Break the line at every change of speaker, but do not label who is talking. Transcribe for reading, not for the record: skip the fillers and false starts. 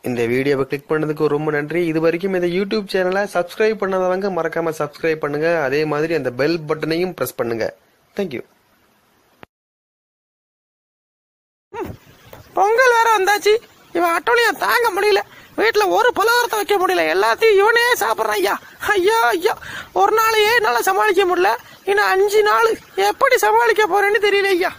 இந்த வீடியோவை கிளிக் பண்ணதுக்கு ரொம்ப நன்றி. இது வரைக்கும் இந்த யூடியூப் சேனலை சப்ஸ்கிரைப் பண்ணாதவங்க மறக்காம சப்ஸ்கிரைப் பண்ணுங்க. அதே மாதிரி அந்த பெல் பட்டனையும் பிரஸ் பண்ணுங்க. தேங்க்யூ.
பொங்கல் வேற வந்தாச்சு. இவன் அட்டோலியா தாங்க முடியல. வீட்டுல ஒரு பலகாரத்தை வைக்க முடியல. எல்லாத்தையும் இவனே சாப்பிட்றான். ஐயா ஐயா ஐயா, ஒரு நாளையே என்னால சமாளிக்க முடியல. இன்னும் 5 நாள் எப்படி சமாளிக்க போறேன்னு தெரியல ஐயா.